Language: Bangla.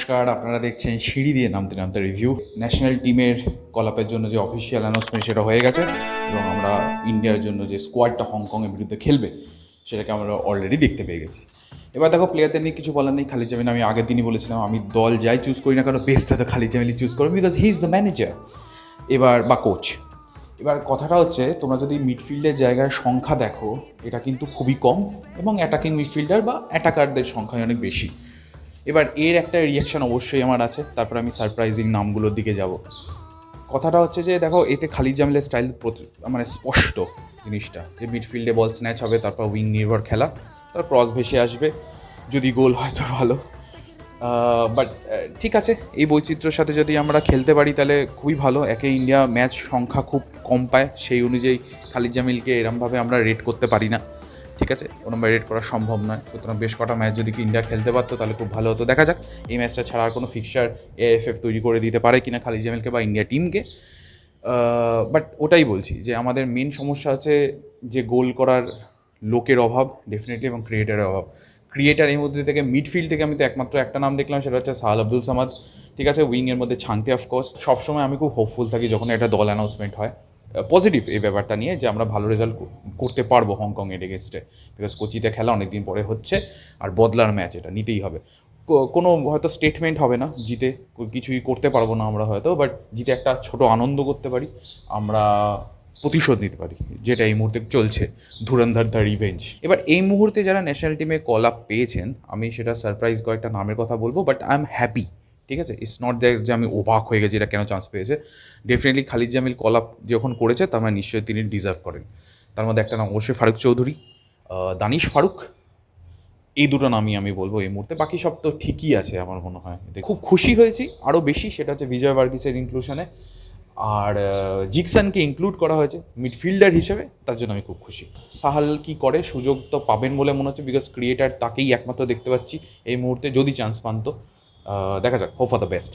নমস্কার, আপনারা দেখছেন সিঁড়ি দিয়ে নামতে নামতে রিভিউ। ন্যাশনাল টিমের কলাপের জন্য যে অফিসিয়াল অ্যানাউন্সমেন্ট সেটা হয়ে গেছে এবং আমরা ইন্ডিয়ার জন্য যে স্কোয়াডটা হংকংয়ের বিরুদ্ধে খেলবে সেটাকে আমরা অলরেডি দেখতে পেয়ে গেছি। এবার দেখো, প্লেয়ারদের নিয়ে কিছু বলার নেই। খালিদ জামিল, আমি আগের দিনই বলেছিলাম আমি দল যাই চুজ করি না, কারণ বেস্টটা তো খালিদ জামিলই চুজ করবো, because he is the manager এবার বা কোচ। এবার কথাটা হচ্ছে, তোমরা যদি মিডফিল্ডের জায়গার সংখ্যা দেখো, এটা কিন্তু খুবই কম এবং অ্যাটাকিং মিডফিল্ডার বা অ্যাটাকারদের সংখ্যাই অনেক বেশি। এবার এর একটা রিয়াকশান অবশ্যই আমার আছে, তারপর আমি সারপ্রাইজিং নামগুলোর দিকে যাব। কথাটা হচ্ছে যে দেখো, এতে খালিদ জামিলের স্টাইল মানে স্পষ্ট জিনিসটা, যে মিডফিল্ডে বল স্ন্যাচ হবে, তারপর উইং নির্ভর খেলা, তারপর ক্রস ভেসে আসবে, যদি গোল হয় তো ভালো। বাট ঠিক আছে, এই বৈচিত্র্যের সাথে যদি আমরা খেলতে পারি তাহলে খুবই ভালো। একে ইন্ডিয়া ম্যাচ সংখ্যা খুব কম পায়, সেই অনুযায়ী খালিদ জামিলকে এরমভাবে আমরা রেট করতে পারি না। ঠিক আছে, ওরমভাবে রেট করা সম্ভব নয়। সুতরাং বেশ কটা ম্যাচ যদি ইন্ডিয়া খেলতে পারতো তাহলে খুব ভালো হতো। দেখা যাক এই ম্যাচটা ছাড়া আর কোনো ফিক্সচার এএফএফ তৈরি করে দিতে পারে কিনা খালিদ জামিলকে বা ইন্ডিয়া টিমকে। বাট ওটাই বলছি যে আমাদের মেন সমস্যা আছে যে গোল করার লোকের অভাব ডেফিনেটলি, এবং ক্রিয়েটারের অভাব। ক্রিয়েটার এই মধ্যে থেকে মিডফিল্ড থেকে আমি তো একমাত্র একটা নাম দেখলাম, সেটা হচ্ছে সাহাল আব্দুল সামাদ। ঠিক আছে, উইংয়ের মধ্যে ছাংতে অফকোর্স। সবসময় আমি খুব হোপফুল থাকি যখন একটা দল অ্যানাউন্সমেন্ট হয়, পজিটিভ এই ব্যাপারটা নিয়ে, যে আমরা ভালো রেজাল্ট করতে পারবো হংকংয়ের এগেনস্টে, বিকজ কোচিতে খেলা অনেক দিন পরে হচ্ছে আর বদলার ম্যাচ, এটা নিতেই হবে। কোনো হয়তো স্টেটমেন্ট হবে না, জিতে কিছুই করতে পারবো না আমরা হয়তো, বাট জিতে একটা ছোট আনন্দ করতে পারি, আমরা প্রতিশোধ নিতে পারি, যেটা এই মুহূর্তে চলছে, ধুরন্ধর দ্য রিভেঞ্জ। এবার এই মুহূর্তে যারা ন্যাশনাল টিমে কল আপ পেয়েছেন, আমি সেটা সারপ্রাইজ কয়েকটা নামের কথা বলবো, বাট আই এম হ্যাপি। ঠিক আছে, ইটস নট দ্যাট যে আমি অবাক হয়ে গেছি এটা কেন চান্স পেয়েছে। Definitely Khalid Jamil call up যখন করেছে তার মানে নিশ্চয়ই তিনি ডিজার্ভ করেন। তার মধ্যে একটা নাম অবশ্যই ফারুক চৌধুরী, দানিশ ফারুক, এই দুটো নামই আমি বলবো এই মুহূর্তে। বাকি সব তো ঠিকই আছে আমার মনে হয়। খুব খুশি হয়েছি আরও বেশি, সেটা হচ্ছে বিজয় বার্গিসের ইনক্লুশনে, আর জিকসনকে ইনক্লুড করা হয়েছে মিডফিল্ডার হিসেবে, তার জন্য আমি খুব খুশি। সাহাল কি করে, সুযোগ তো পাবেন বলে মনে হচ্ছে, বিকজ ক্রিয়েটার তাকেই একমাত্র দেখতে পাচ্ছি এই মুহূর্তে, যদি চান্স পান তো দেখা যাক, হোপ ফর দ্য বেস্ট।